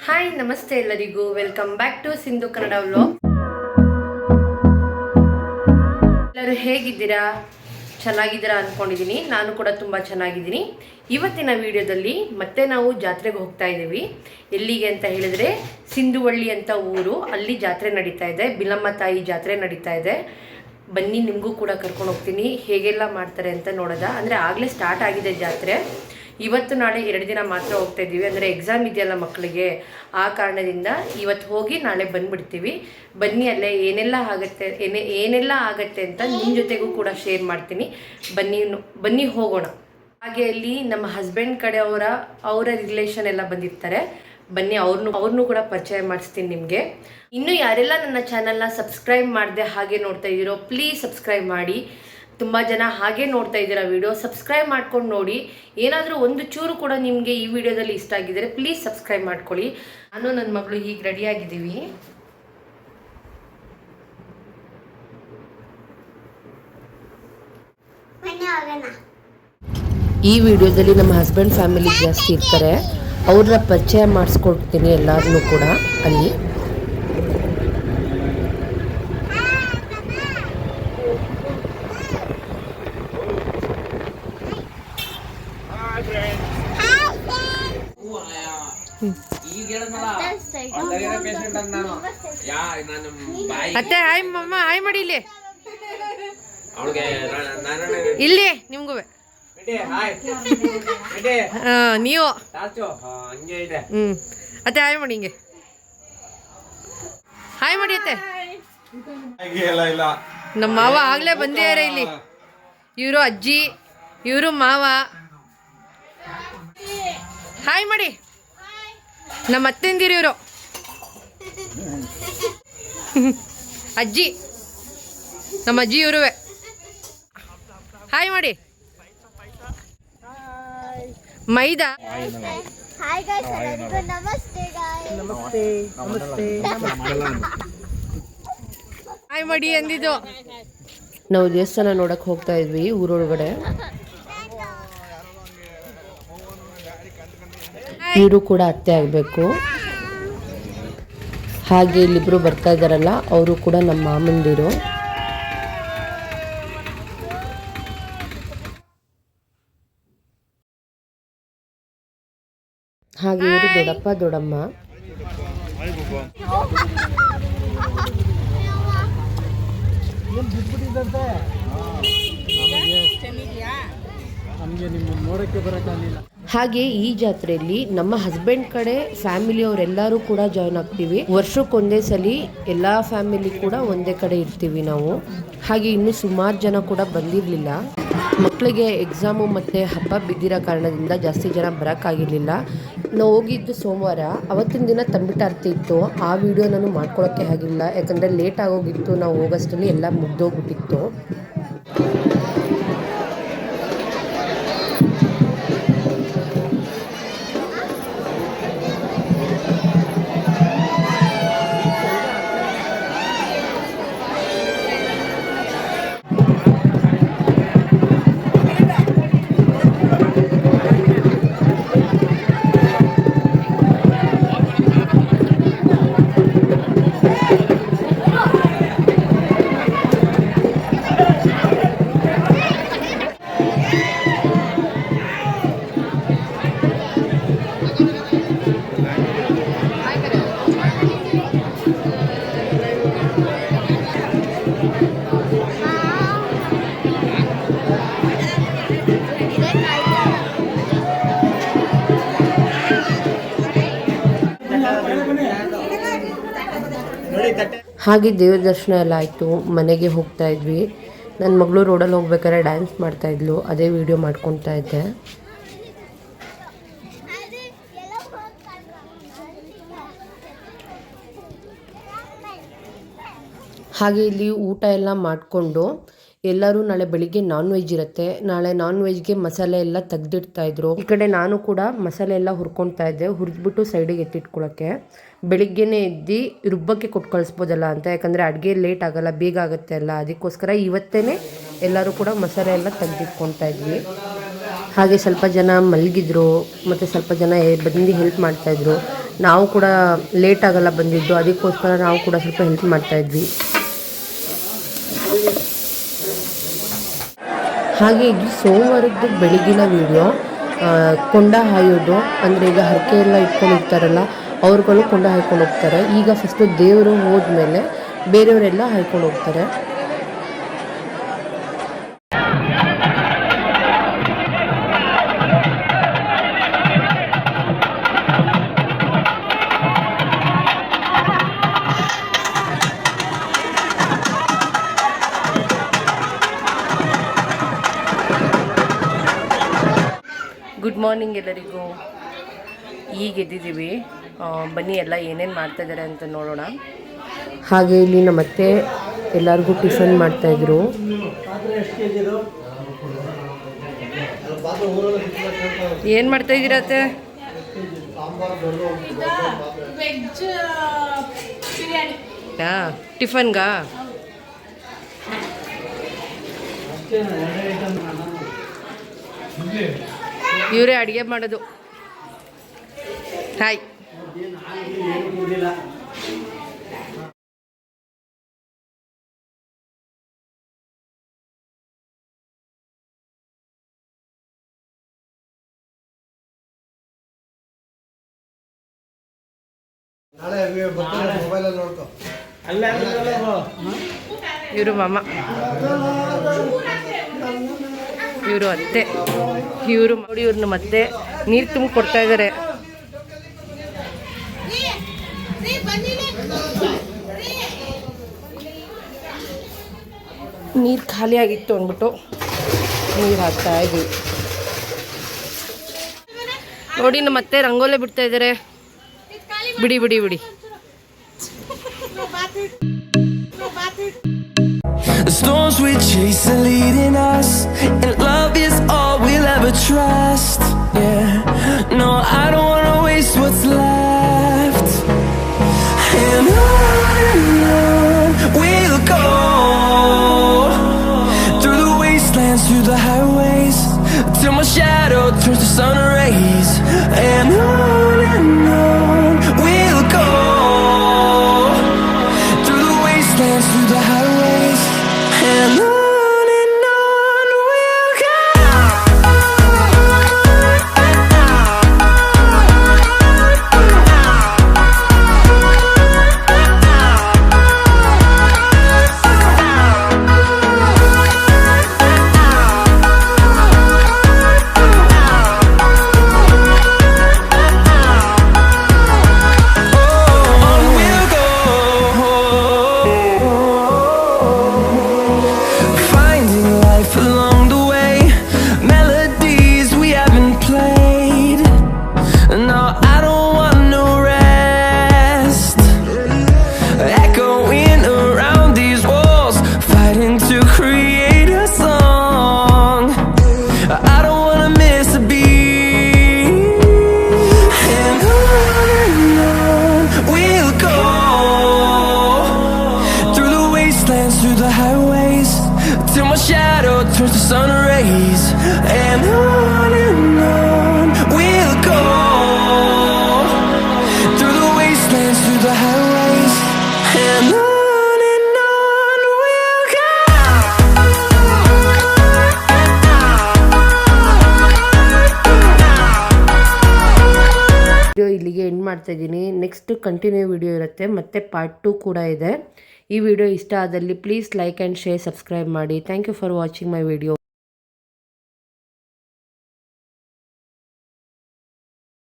Hi ನಮಸ್ತೆ ಎಲ್ಲರಿಗೂ welcome back to Sindhu Kannada vlog. ಎಲ್ಲರೂ ಹೇಗಿದ್ದೀರಾ? ಚೆನ್ನಾಗಿದ್ದೀರಾ ಅಂದ್ಕೊಂಡಿದ್ದೀನಿ. ನಾನು ಕೂಡ ತುಂಬ ಚೆನ್ನಾಗಿದ್ದೀನಿ. ಇವತ್ತಿನ ವಿಡಿಯೋದಲ್ಲಿ ಮತ್ತೆ ನಾವು ಜಾತ್ರೆಗೆ ಹೋಗ್ತಾ ಇದ್ದೀವಿ. ಎಲ್ಲಿಗೆ ಅಂತ ಹೇಳಿದ್ರೆ ಸಿಂಧುವಳ್ಳಿ ಅಂತ ಊರು, ಅಲ್ಲಿ ಜಾತ್ರೆ ನಡೀತಾ ಇದೆ. ಬಿಲಮ್ಮ ತಾಯಿ ಜಾತ್ರೆ ನಡೀತಾ ಇದೆ. ಬನ್ನಿ, ನಿಮಗೂ ಕೂಡ ಕರ್ಕೊಂಡು ಹೋಗ್ತೀನಿ. ಹೇಗೆಲ್ಲ ಮಾಡ್ತಾರೆ ಅಂತ ನೋಡೋದ. ಅಂದರೆ ಆಗಲೇ ಸ್ಟಾರ್ಟ್ ಆಗಿದೆ ಜಾತ್ರೆ. ಇವತ್ತು ನಾಳೆ 2 ದಿನ ಮಾತ್ರ ಹೋಗ್ತಾ ಇದ್ದೀವಿ. ಅಂದರೆ ಎಕ್ಸಾಮ್ ಇದೆಯಲ್ಲ ಮಕ್ಕಳಿಗೆ, ಆ ಕಾರಣದಿಂದ ಇವತ್ತು ಹೋಗಿ ನಾಳೆ ಬಂದುಬಿಡ್ತೀವಿ. ಬನ್ನಿ, ಅಲ್ಲೇ ಏನೆಲ್ಲ ಆಗತ್ತೆ ಅಂತ ನಿಮ್ಮ ಜೊತೆಗೂ ಕೂಡ ಶೇರ್ ಮಾಡ್ತೀನಿ. ಬನ್ನಿ ಹೋಗೋಣ. ಹಾಗೆ ಅಲ್ಲಿ ನಮ್ಮ ಹಸ್ಬೆಂಡ್ ಕಡೆ ಅವರ ರಿಲೇಷನ್ ಎಲ್ಲ ಬಂದಿರ್ತಾರೆ. ಬನ್ನಿ, ಅವ್ರನ್ನೂ ಕೂಡ ಪರಿಚಯ ಮಾಡಿಸ್ತೀನಿ ನಿಮಗೆ. ಇನ್ನೂ ಯಾರೆಲ್ಲ ನನ್ನ ಚಾನಲ್ನ ಸಬ್ಸ್ಕ್ರೈಬ್ ಮಾಡದೆ ಹಾಗೆ ನೋಡ್ತಾ ಇದ್ದೀರೋ ಪ್ಲೀಸ್ ಸಬ್ಸ್ಕ್ರೈಬ್ ಮಾಡಿ. ತುಂಬ ಜನ ಹಾಗೆ ನೋಡ್ತಾ ಇದ್ದೀರಾ ವಿಡಿಯೋ, ಸಬ್ಸ್ಕ್ರೈಬ್ ಮಾಡ್ಕೊಂಡು ನೋಡಿ. ಏನಾದರೂ ಒಂದು ಚೂರು ಕೂಡ ನಿಮಗೆ ಈ ವಿಡಿಯೋದಲ್ಲಿ ಇಷ್ಟ ಆಗಿದ್ದರೆ ಪ್ಲೀಸ್ ಸಬ್ಸ್ಕ್ರೈಬ್ ಮಾಡ್ಕೊಳ್ಳಿ. ನಾನು ನನ್ನ ಮಗಳು ಹೀಗೆ ರೆಡಿಯಾಗಿದ್ದೀವಿ. ಈ ವಿಡಿಯೋದಲ್ಲಿ ನಮ್ಮ ಹಸ್ಬೆಂಡ್ ಫ್ಯಾಮಿಲಿ ಜಾಸ್ತಿ ಇರ್ತಾರೆ. ಅವ್ರನ್ನ ಪರಿಚಯ ಮಾಡಿಸ್ಕೊಡ್ತೀನಿ ಎಲ್ಲರನ್ನೂ ಕೂಡ ಅಲ್ಲಿ. ಅತ್ತೆ ಹಾಯ್ ಮಮ್ಮ, ಹಾಯ್ ಮಾಡಿ ಇಲ್ಲಿ ಇಲ್ಲಿ ನಿಮ್ಗೂ ನೀವು ಅತ್ತೆ ಹಾಯ್ ಮಾಡಿ, ಹಿಂಗೆ ಹಾಯ್ ಮಾಡಿ ಅತ್ತೆ. ನಮ್ಮ ಮಾವ ಆಗ್ಲೇ ಬಂದಿದ್ದಾರೆ ಇಲ್ಲಿ. ಇವರು ಅಜ್ಜಿ, ಇವರು ಮಾವ. ಹಾಯ್ ಮಾಡಿ. ನಮ್ಮ ಅತ್ತೆಂದಿರು ಇವರು ಅಜ್ಜಿ, ನಮ್ಮ ಅಜ್ಜಿ ಇರುವೆ. ಹಾಯ್ ಮಾಡಿ. ಮೈದಾ ಹಾಯ್ ಮಾಡಿ ಅಂದಿದ್ದು. ನಾವು ದೇವಸ್ಥಾನ ನೋಡಕ್ ಹೋಗ್ತಾ ಇದ್ವಿ ಊರೊಳಗಡೆ. ಇವರು ಕೂಡ ಅತ್ತೆ ಆಗಬೇಕು. ಹಾಗೆ ಇಲ್ಲಿಬ್ರು ಬರ್ತಾ ಇದ್ದಾರಲ್ಲ, ಅವರು ಕೂಡ ನಮ್ಮ ಮಾಮಂದಿರು. ಹಾಗೆ ಇವರು ದೊಡ್ಡಪ್ಪ ದೊಡ್ಡಮ್ಮ. ಹಾಗೆ ಈ ಜಾತ್ರೆಯಲ್ಲಿ ನಮ್ಮ ಹಸ್ಬೆಂಡ್ ಕಡೆ ಫ್ಯಾಮಿಲಿ ಅವರೆಲ್ಲರೂ ಕೂಡ ಜಾಯ್ನ್ ಆಗ್ತೀವಿ. ವರ್ಷಕ್ಕೊಂದೇ ಸಲ ಎಲ್ಲ ಫ್ಯಾಮಿಲಿ ಕೂಡ ಒಂದೇ ಕಡೆ ಇರ್ತೀವಿ ನಾವು. ಹಾಗೆ ಇನ್ನು ಸುಮಾರು ಜನ ಕೂಡ ಬಂದಿರಲಿಲ್ಲ. ಮಕ್ಕಳಿಗೆ ಎಕ್ಸಾಮು ಮತ್ತು ಹಬ್ಬ ಬಿದ್ದಿರೋ ಕಾರಣದಿಂದ ಜಾಸ್ತಿ ಜನ ಬರೋಕ್ಕಾಗಿರಲಿಲ್ಲ. ನಾವು ಹೋಗಿದ್ದು ಸೋಮವಾರ. ಅವತ್ತಿನ ದಿನ ತಂಬಿಟಾರ್ತಿ ಇತ್ತು. ಆ ವಿಡಿಯೋ ನಾನು ಮಾಡ್ಕೊಳ್ಳೋಕ್ಕೆ ಆಗಿಲ್ಲ, ಯಾಕಂದರೆ ಲೇಟ್ ಆಗೋಗಿತ್ತು. ನಾವು ಹೋಗೋಷ್ಟರಲ್ಲಿ ಎಲ್ಲ ಮುಗ್ದೋಗ್ಬಿಟ್ಟಿತ್ತು. ಹಾಗೆ ದೇವ್ರ ದರ್ಶನ ಎಲ್ಲ ಆಯಿತು. ಮನೆಗೆ ಹೋಗ್ತಾ ಇದ್ವಿ. ನನ್ನ ಮಗಳು ರೋಡಲ್ಲಿ ಹೋಗ್ಬೇಕಾದ್ರೆ ಡ್ಯಾನ್ಸ್ ಮಾಡ್ತಾ ಇದ್ಲು, ಅದೇ ವಿಡಿಯೋ ಮಾಡ್ಕೊತಾ ಇದ್ದೆ. ಹಾಗೆ ಇಲ್ಲಿ ಊಟ ಎಲ್ಲ ಮಾಡಿಕೊಂಡು ಎಲ್ಲರೂ ನಾಳೆ ಬೆಳಿಗ್ಗೆ ನಾನ್ ವೆಜ್ ಇರುತ್ತೆ. ನಾಳೆ ನಾನ್ ವೆಜ್ಗೆ ಮಸಾಲೆ ಎಲ್ಲ ತೆಗ್ದಿಡ್ತಾಯಿದ್ರು. ಈ ಕಡೆ ನಾನು ಕೂಡ ಮಸಾಲೆ ಎಲ್ಲ ಹುರ್ಕೊತಾ ಇದ್ದೆ, ಹುರಿದ್ಬಿಟ್ಟು ಸೈಡಿಗೆ ಎತ್ತಿಟ್ಕೊಳ್ಳೋಕ್ಕೆ. ಬೆಳಿಗ್ಗೆನೇ ಎದ್ದು ರುಬ್ಬಕ್ಕೆ ಕೊಟ್ಟು ಕಳಿಸ್ಬೋದಲ್ಲ ಅಂತ, ಯಾಕಂದರೆ ಅಡುಗೆ ಲೇಟ್ ಆಗೋಲ್ಲ, ಬೇಗ ಆಗುತ್ತೆ ಅಲ್ಲ. ಅದಕ್ಕೋಸ್ಕರ ಇವತ್ತೇ ಎಲ್ಲರೂ ಕೂಡ ಮಸಾಲೆ ಎಲ್ಲ ತೆಗ್ದಿಟ್ಕೊತಾ ಇದ್ವಿ. ಹಾಗೆ ಸ್ವಲ್ಪ ಜನ ಮಲಗಿದ್ರು ಮತ್ತು ಸ್ವಲ್ಪ ಜನ ಬಂದು ಹೆಲ್ಪ್ ಮಾಡ್ತಾಯಿದ್ರು. ನಾವು ಕೂಡ ಲೇಟ್ ಆಗಲ್ಲ ಬಂದಿದ್ದು, ಅದಕ್ಕೋಸ್ಕರ ನಾವು ಕೂಡ ಸ್ವಲ್ಪ ಹೆಲ್ಪ್ ಮಾಡ್ತಾಯಿದ್ವಿ. ಹಾಗೆ ಇದು ಸೋಮವಾರದ್ದು ಬೆಳಗಿನ ವಿಡಿಯೋ. ಕೊಂಡ ಹಾಯೋದು ಅಂದರೆ ಈಗ ಹರಕೆ ಎಲ್ಲ ಇಟ್ಕೊಂಡು ಹೋಗ್ತಾರಲ್ಲ, ಅವ್ರುಗಳು ಕೊಂಡ ಹಾಯ್ಕೊಂಡು ಹೋಗ್ತಾರೆ. ಈಗ ಫಸ್ಟು ದೇವರು ಹೋದ್ಮೇಲೆ ಬೇರೆಯವರೆಲ್ಲ ಹಾಯ್ಕೊಂಡು ಹೋಗ್ತಾರೆ. ಗುಡ್ ಮಾರ್ನಿಂಗ್ ಎಲ್ಲರಿಗೂ. ಈಗ ಎದ್ದಿದ್ದೀವಿ. ಬನ್ನಿ ಎಲ್ಲ ಏನೇನು ಮಾಡ್ತಾಯಿದ್ದಾರೆ ಅಂತ ನೋಡೋಣ. ಹಾಗೆ ಇಲ್ಲಿ ನಮ್ಮತ್ತೆ ಎಲ್ಲರಿಗೂ ಟಿಫನ್ ಮಾಡ್ತಾಯಿದ್ರು. ಏನು ಮಾಡ್ತಾಯಿದ್ದೀರ ಅತ್ತೆ? ಟಿಫನ್ಗಾ? ಇವರೇ ಅಡುಗೆ ಮಾಡೋದು. ಹಾಯ್. ಇವರು ಮಾಮ, ಇವರು ಅತ್ತೆ, ಇವರು ನೋಡಿ ಇವ್ರನ್ನ ಮತ್ತೆ ನೀರು ತುಂಬ ಕೊಡ್ತಾ ಇದ್ದಾರೆ. ನೀರು ಖಾಲಿ ಆಗಿತ್ತು ಅಂದ್ಬಿಟ್ಟು ನೀರು ಹಾಕ್ತಾ ಇದ್ವಿ. ನೋಡಿ ನಮ್ಮ ಮತ್ತೆ ರಂಗೋಲೆ ಬಿಡ್ತಾ ಇದ್ದಾರೆ. ಬಿಡಿ ಬಿಡಿ ಬಿಡಿ. The storms we chase are leading us, and love is all we'll ever trust. Yeah, no, I don't wanna waste what's left. And on we'll go, through the wastelands, through the highways, till my shadow turns to sun rays. And on we'll go, through the wastelands, through the highways. And on we'll go. Through the highways, till my shadow turns to sun rays. And on we'll go, through the wastelands, through the highways. And on we'll go. Video ಇಲ್ಲಿಗೆ end ಮಾಡ್ತಾ ಇದ್ದೀನಿ. Next continue video ಇರುತ್ತೆ, ಮತ್ತೆ part 2 ಕೂಡ ಇದೆ. ಈ video ಇಷ್ಟ ಆದಲ್ಲಿ please like and share, subscribe ಮಾಡಿ. Thank you for watching my video.